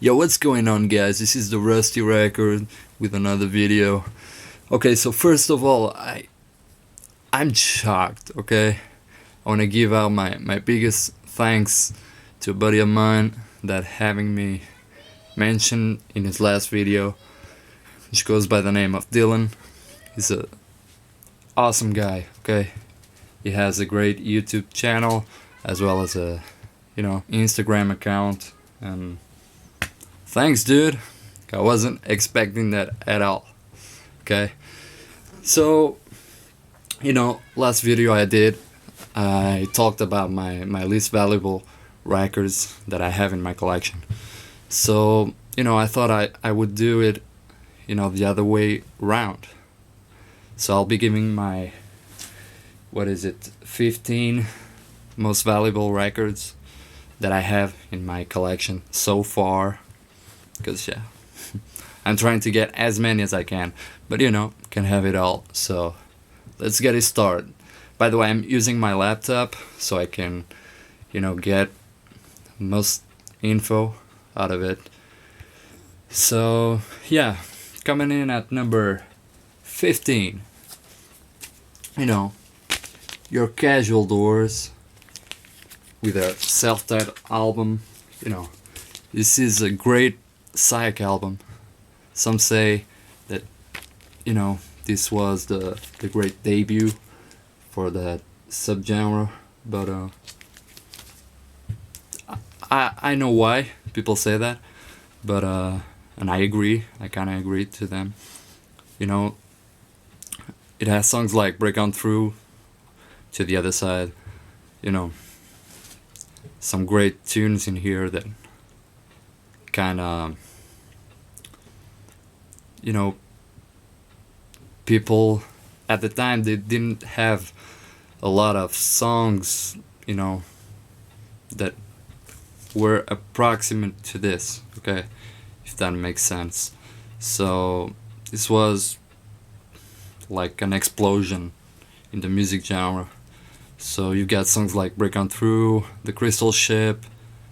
Yo, what's going on, guys? This is the Rusty Record with another video. Okay, so first of all, I'm shocked, okay? I want to give out my biggest thanks to a buddy of mine that having me mentioned in his last video, which goes by the name of Dylan. He's a awesome guy, okay? He has a great YouTube channel as well as a, Instagram account, and thanks, dude. I wasn't expecting that at all. Okay. So, last video I did, I talked about my least valuable records that I have in my collection. So, I thought I would do it, the other way around. So I'll be giving my, 15 most valuable records that I have in my collection so far. Because I'm trying to get as many as I can, but can have it all. So let's get it started. By the way, I'm using my laptop so I can get most info out of it. So yeah, coming in at number 15, your Casual Doors with a self-titled album. This is a great psych album. Some say that this was the great debut for that subgenre, but I know why people say that, but and I agree. I kind of agree to them. It has songs like Break On Through, To the Other Side, some great tunes in here that kind of people at the time, they didn't have a lot of songs that were approximate to this, okay, if that makes sense. So this was like an explosion in the music genre. So you got songs like Break On Through, The Crystal Ship,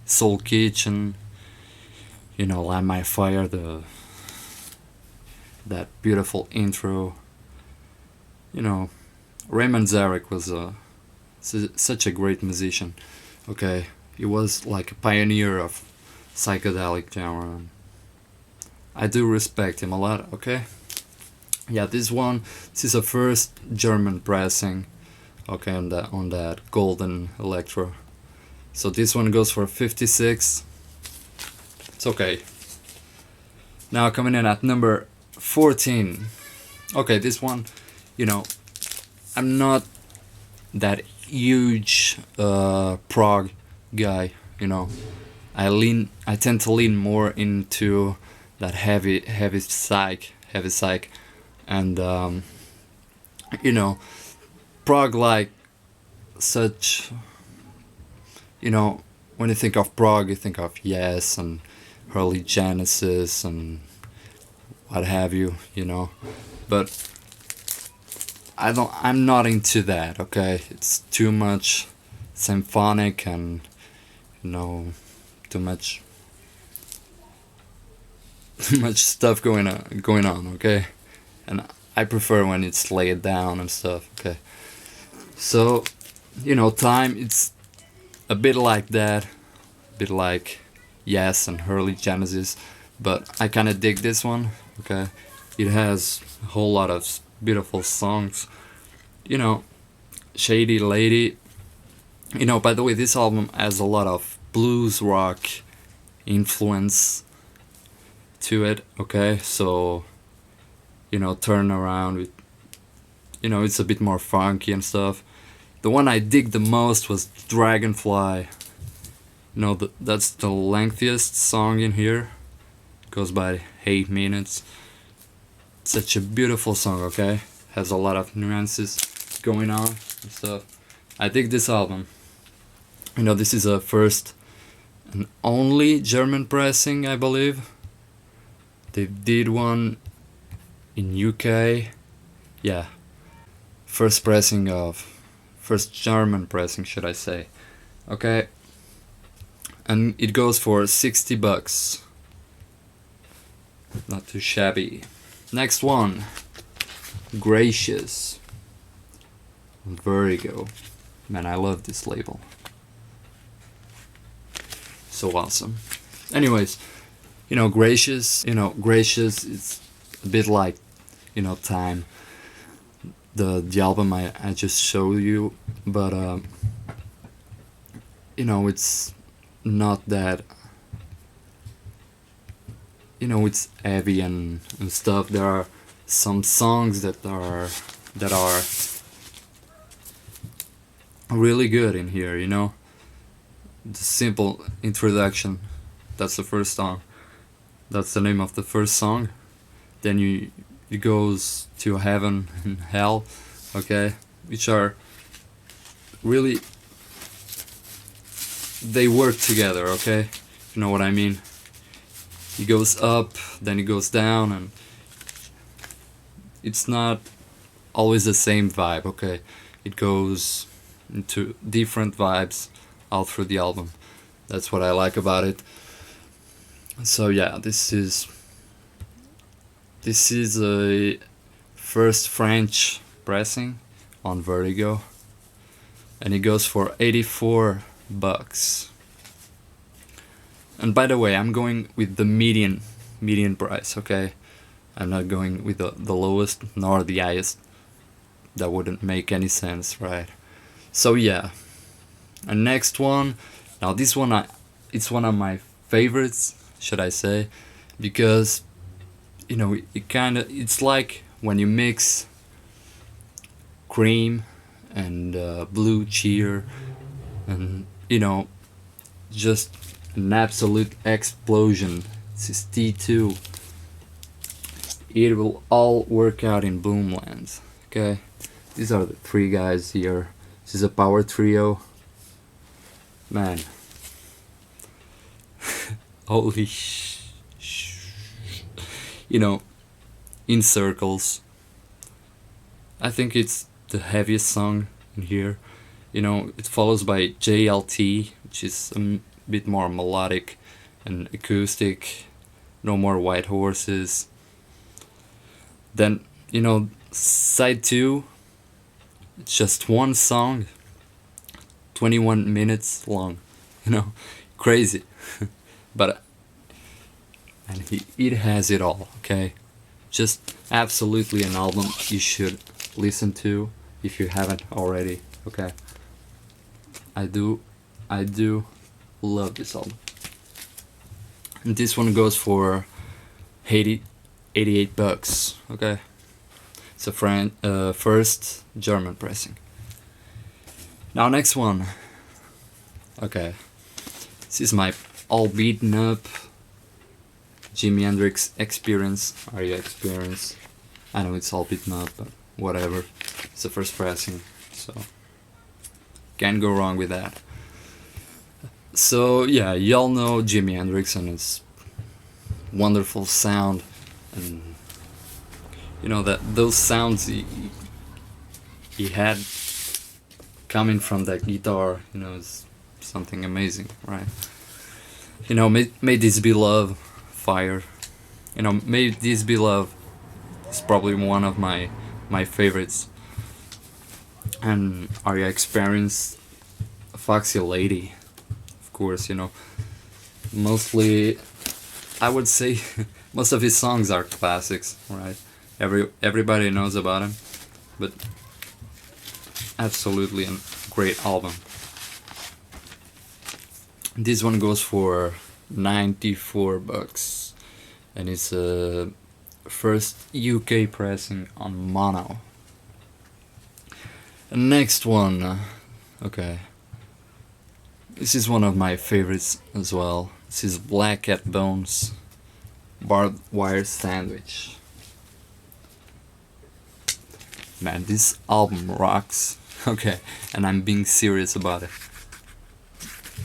Soul Kitchen, Light My Fire, that beautiful intro. Raymond Zarek was such a great musician. Okay, he was like a pioneer of psychedelic genre. I do respect him a lot. Okay, yeah, this is a first German pressing. Okay, on that golden electro. So this one goes for 56. It's okay. Now coming in at number 14. Okay, this one, I'm not that huge prog guy, I tend to lean more into that heavy psych, and prog, like such, when you think of prog, you think of Yes and early Genesis and what have you, but I'm not into that, okay? It's too much symphonic and too much stuff going on, okay? And I prefer when it's laid down and stuff, okay? So, Time, it's a bit like that, a bit like Yes and early Genesis, but I kind of dig this one, okay? It has a whole lot of beautiful songs, Shady Lady. By the way, this album has a lot of blues rock influence to it, okay? So, turn around with, it's a bit more funky and stuff. The one I dig the most was Dragonfly. That's the lengthiest song in here. Goes by 8 minutes. Such a beautiful song, okay? Has a lot of nuances going on and stuff. I dig this album. This is a first and only German pressing, I believe. They did one in UK. Yeah. First German pressing, should I say. Okay. And it goes for $60. Not too shabby. Next one, Gracious, Vertigo. Man, I love this label. So awesome. Anyways, Gracious, Gracious is a bit like, Time, the album I just showed you, but it's not that, it's heavy and stuff. There are some songs that are really good in here, The simple introduction, that's the first song. That's the name of the first song. Then it goes to Heaven and Hell, okay, which are really, they work together, okay, you know what I mean. It goes up, then it goes down, and it's not always the same vibe, okay. It goes into different vibes all through the album. That's what I like about it. So yeah, this is a first French pressing on Vertigo, and it goes for $84. And by the way, I'm going with the median price, okay? I'm not going with the lowest nor the highest. That wouldn't make any sense, right? So yeah. And next one, now this one it's one of my favorites, should I say, because it's like when you mix Cream and Blue Cheer, and just an absolute explosion. This is T2. It will all work out in Boomland. Okay, these are the three guys here. This is a power trio. Man, holy In Circles. I think it's the heaviest song in here. It follows by JLT, which is a bit more melodic and acoustic. No more white horses. Then, side 2, it's just one song, 21 minutes long, crazy. But, and it has it all, okay? Just absolutely an album you should listen to if you haven't already, okay? I do love this album. And this one goes for $88, okay? It's a first German pressing. Now next one. Okay. This is my all beaten up Jimi Hendrix Experience. Are you Experience? I know it's all beaten up, but whatever. It's the first pressing, so can't go wrong with that. So yeah, y'all know Jimi Hendrix and his wonderful sound, and that those sounds he had coming from that guitar, is something amazing, right? May This Be Love, Fire. May This Be Love is probably one of my favorites. And Are You Experienced? Foxy Lady, of course. Mostly, I would say most of his songs are classics, right? Everybody knows about him, but absolutely a great album. This one goes for $94, and it's a first UK pressing on mono. And next one, okay, this is one of my favorites as well. This is Black Cat Bones, Barbed Wire Sandwich. Man, this album rocks. Okay, and I'm being serious about it.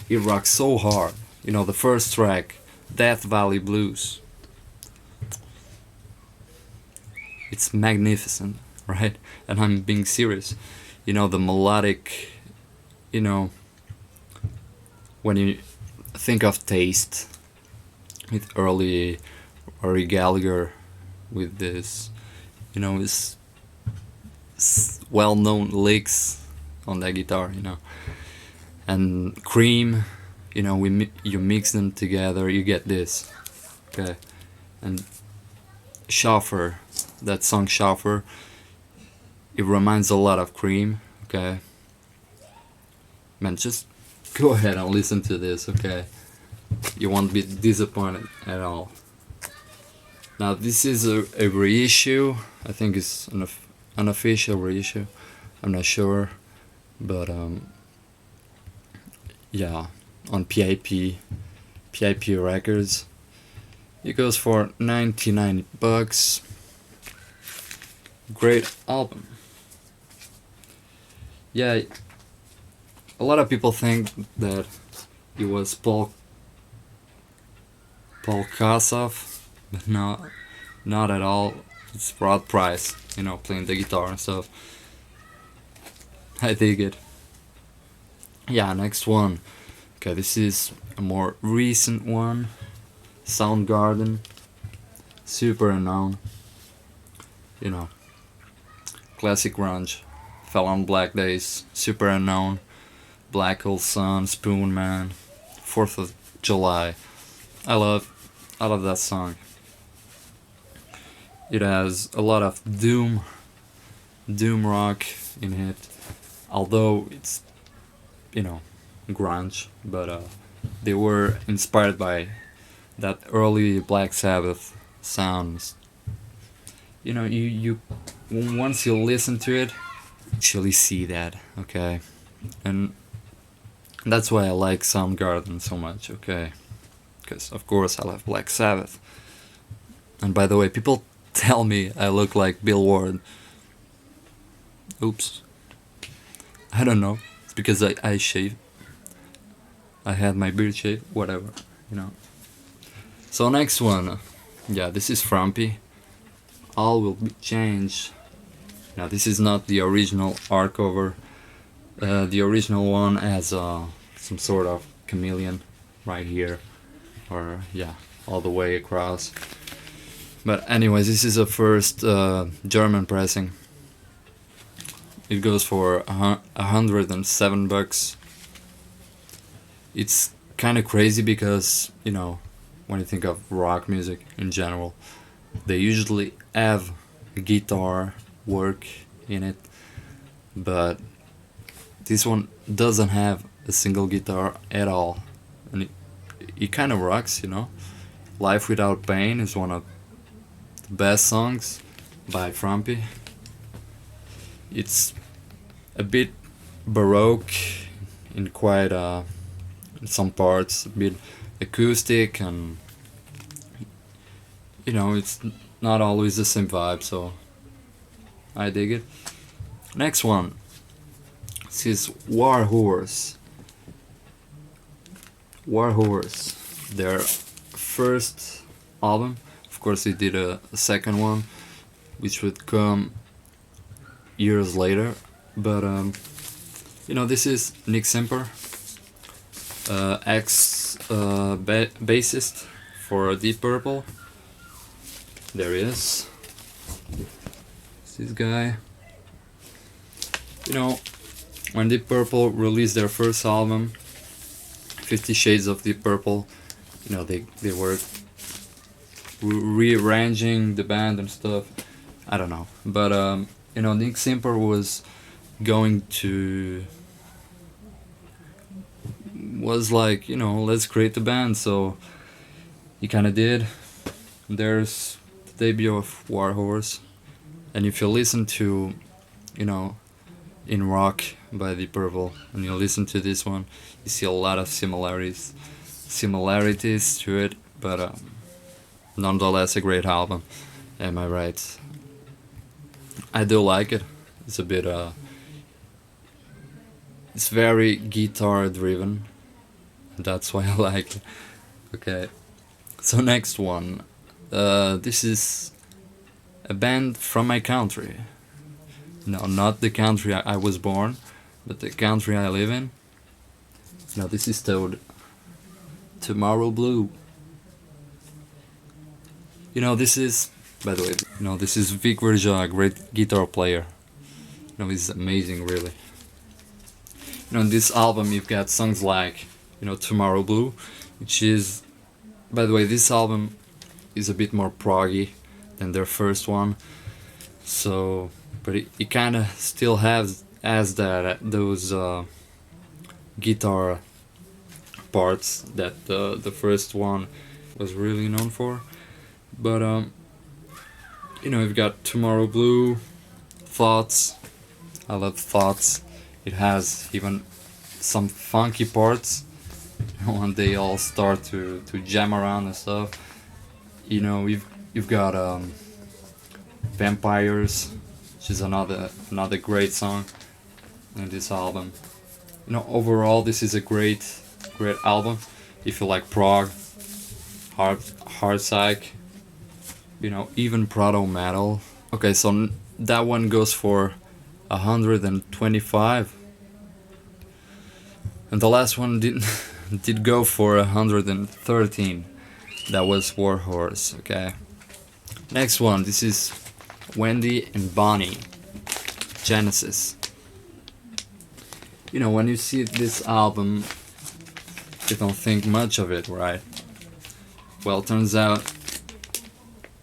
It rocks so hard. The first track, Death Valley Blues. It's magnificent, right? And I'm being serious. The melodic, when you think of Taste, with early Rory Gallagher with this, his well-known licks on that guitar, and Cream, you mix them together, you get this, okay, and Shoffer, that song Shoffer, it reminds a lot of Cream, okay, man, just go ahead and listen to this, okay, you won't be disappointed at all. Now this is a reissue, I think it's an unofficial reissue, I'm not sure, but yeah, on PIP Records. It goes for $99. Great album. Yeah, a lot of people think that it was Paul Kossoff, but no, not at all. It's Rod Price, playing the guitar and stuff. I dig it. Yeah, next one. Okay, this is a more recent one. Soundgarden, Superunknown. Classic grunge. Fell on Black Days, Superunknown, Black Hole Sun, Spoon Man, 4th of July. I love that song. It has a lot of doom rock in it, although it's grunge, but they were inspired by that early Black Sabbath sounds. You once you listen to it, you actually see that, okay, and that's why I like Soundgarden so much, okay, because of course I love Black Sabbath. And by the way, people tell me I look like Bill Ward. Oops. I don't know. It's because I shaved. I had my beard shaved. Whatever. So next one. Yeah, this is Frumpy. All will be changed. Now this is not the original art cover. The original one has some sort of chameleon right here. Or yeah, all the way across. But anyways, this is a first German pressing. It goes for $107. It's kind of crazy because, when you think of rock music in general, they usually have a guitar work in it, but this one doesn't have a single guitar at all, and it kind of rocks, Life Without Pain is one of the best songs by Frumpy. It's a bit baroque in quite in some parts, a bit acoustic, and it's not always the same vibe, so I dig it. Next one, this is Warhorse, their first album. Of course they did a second one which would come years later, but this is Nick Simper, ex bassist for Deep Purple. There he is. This guy. When Deep Purple released their first album, 50 Shades of Deep Purple, they were rearranging the band and stuff. I don't know, but Nick Simper was like, let's create a band, so he kind of did. There's the debut of Warhorse, and if you listen to, In Rock by Deep Purple, and you listen to this one, you see a lot of similarities to it, but nonetheless a great album. Am I right? I do like it. It's a bit it's very guitar driven. That's why I like it. Okay. So next one. This is a band from my country. No, not the country I was born, but the country I live in. Now this is Toad. Tomorrow Blue. This is, by the way, this is Vic Verja, a great guitar player. He's amazing, really. On this album you've got songs like, Tomorrow Blue, which is, by the way, this album is a bit more proggy than their first one. So, but it kind of still has those guitar parts that the first one was really known for. But you've got Tomorrow Blue, Thoughts. I love Thoughts. It has even some funky parts when they all start to jam around and stuff. You've got Vampires, which is another great song in this album. Overall this is a great album if you like prog, hard psych, even proto metal. Okay, so that one goes for 125, and the last one did go for 113. That was Warhorse. Okay, next one, this is Wendy and Bonnie, Genesis. When you see this album, you don't think much of it, right? Well, turns out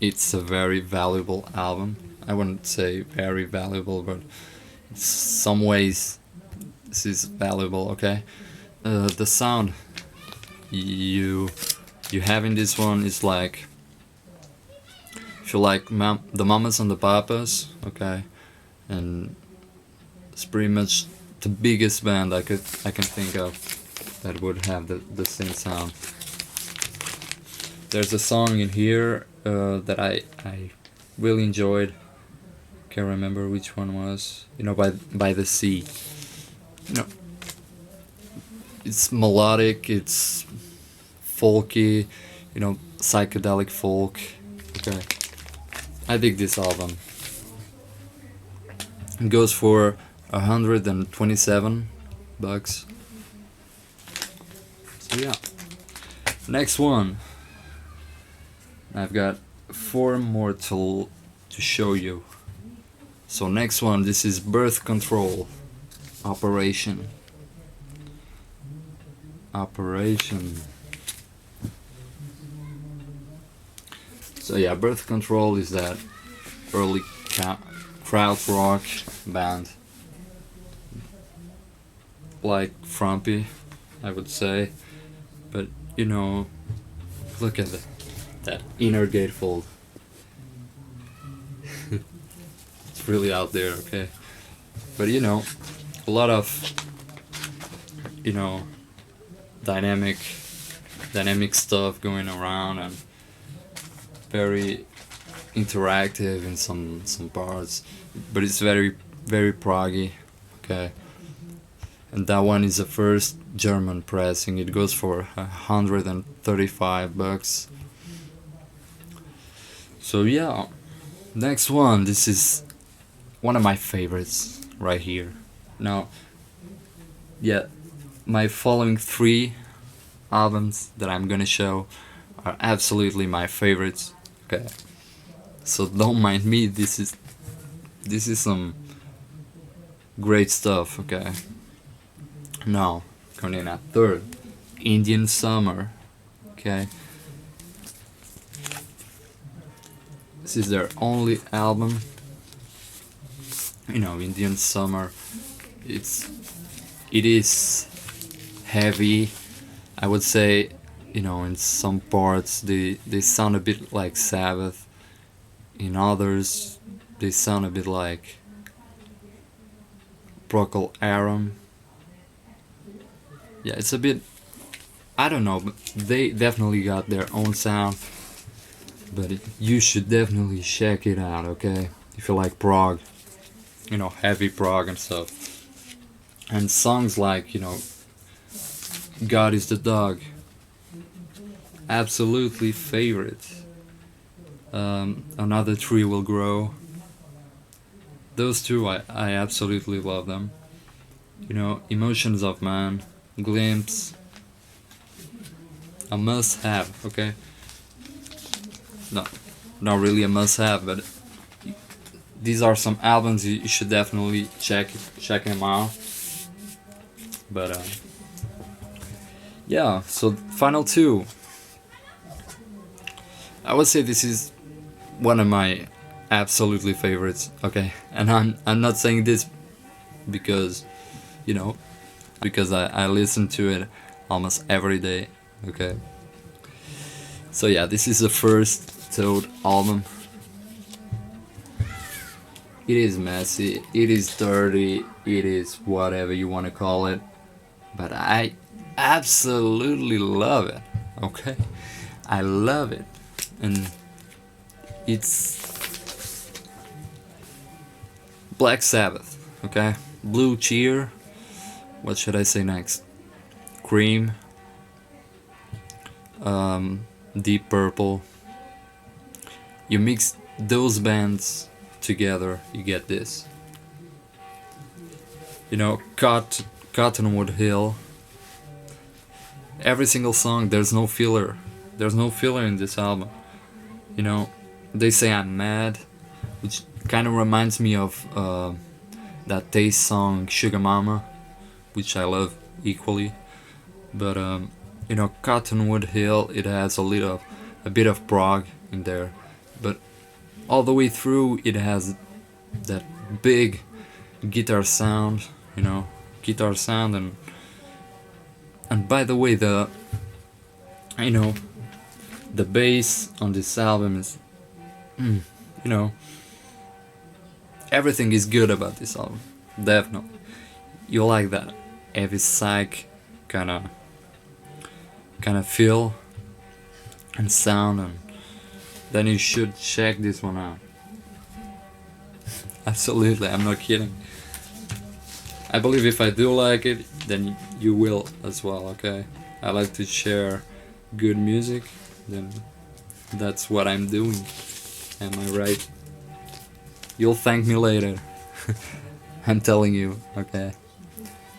it's a very valuable album. I wouldn't say very valuable, but in some ways this is valuable. Okay, the sound you have in this one is like, if you like the Mamas and the Papas, okay, and it's pretty much the biggest band I can think of that would have the same sound. There's a song in here that I really enjoyed. Can't remember which one was. By the Sea. It's melodic. It's folky. Psychedelic folk. Okay, I dig this album. It goes for $127. So yeah. Next one. I've got 4 more to show you. So next one, this is Birth Control, Operation. So yeah, Birth Control is that early crowd rock band, like Frumpy, I would say. But look at that inner gatefold. It's really out there, okay? But a lot of dynamic stuff going around, and very interactive in some parts, but it's very proggy, okay? And that one is the first German pressing. It goes for $135. So yeah, next one, this is one of my favorites right here. Now, yeah, my following 3 albums that I'm gonna show are absolutely my favorites. Okay, so don't mind me. This is some great stuff. Okay. Now, coming in at 3rd, Indian Summer. Okay. This is their only album. Indian Summer. It is heavy. I would say, in some parts they sound a bit like Sabbath. In others, they sound a bit like Procol Harum. Yeah, it's a bit, I don't know, but they definitely got their own sound. But you should definitely check it out, okay? If you like prog, heavy prog and stuff. And songs like, God is the Dog, absolutely favorite. Another Tree Will Grow. Those two, I absolutely love them. Emotions of Man, Glimpse, a must have, okay? No, not really a must-have, but these are some albums you should definitely check them out. But yeah, so final two. I would say this is one of my absolutely favorites. Okay, and I'm not saying this because, you know, because I listen to it almost every day. Okay, so yeah, this is the first Toad album. It is messy, it is dirty, it is whatever you want to call it, but I absolutely love it. Okay, I love it, and it's Black Sabbath. Okay, Blue Cheer. What should I say next? Cream. Deep Purple. You mix those bands together, you get this. You know, Cottonwood Hill. Every single song, there's no filler. There's no filler in this album. You know, They Say I'm Mad, which kind of reminds me of that Taste song Sugar Mama, which I love equally. But you know, Cottonwood Hill, it has a bit of prog in there, but all the way through it has that big guitar sound, you know, and by the way, the bass on this album is, you know, everything is good about this album. Definitely, you like that heavy psych kind of feel and sound, and then you should check this one out. Absolutely, I'm not kidding. I believe if I do like it, then you will as well. Okay, I like to share good music, then that's what I'm doing. Am I right? You'll thank me later. I'm telling you. Okay,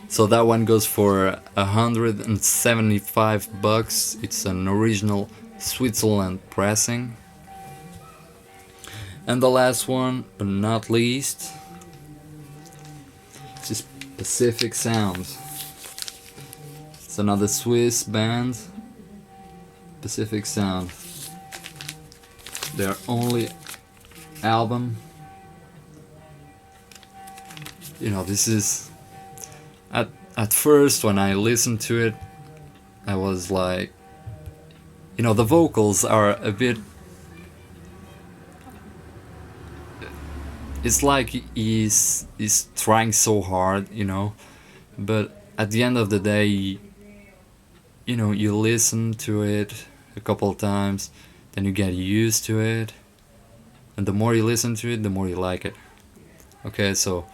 so that one goes for $175. It's an original Switzerland pressing. And the last one, but not least, is Pacific Sounds. It's another Swiss band, Pacific Sound. Their only album. You know, this is at first when I listened to it, I was like, you know, the vocals are a bit. It's like he's trying so hard, you know, but at the end of the day, you know, you listen to it a couple of times, then you get used to it, and the more you listen to it, the more you like it. Okay, so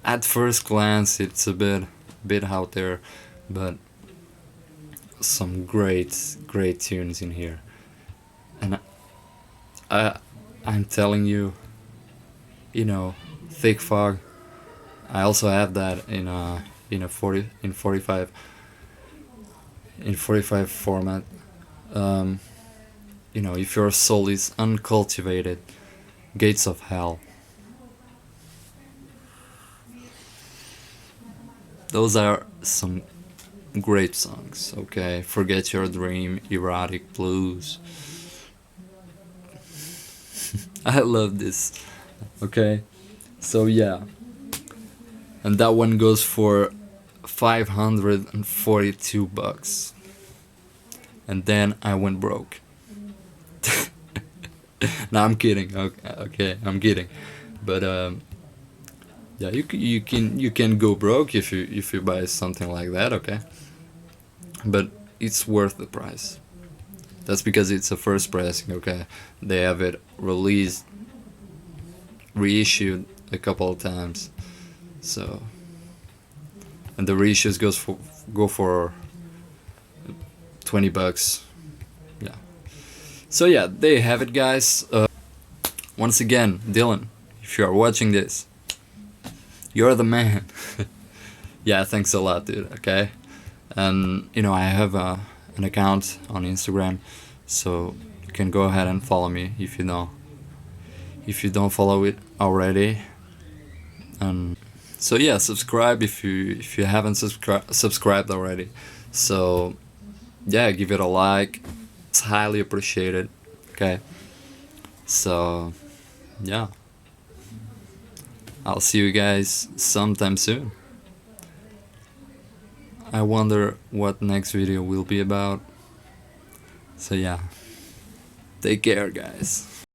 at first glance, it's a bit out there, but some great tunes in here, and I'm telling you. You know, Thick Fog. I also have that in 45 format. You know, if your soul is uncultivated, Gates of Hell. Those are some great songs. Okay, Forget Your Dream, Erotic Blues. I love this. Okay, so yeah, and that one goes for $542, and then I went broke. No, I'm kidding. Okay, I'm kidding, but yeah, you can go broke if you buy something like that. Okay, but it's worth the price. That's because it's a first pressing. Okay, they have it released. Reissued a couple of times, so, and the reissues go for $20. Yeah, so yeah, there you have it, guys. Once again, Dylan, if you are watching this, you're the man. Yeah, thanks a lot, dude. Okay, and you know, I have an account on Instagram, so you can go ahead and follow me if you don't follow it already. And so yeah, subscribe if you haven't subscribed already. So yeah, give it a like. It's highly appreciated. Okay. So yeah, I'll see you guys sometime soon. I wonder what next video will be about. So yeah, take care, guys.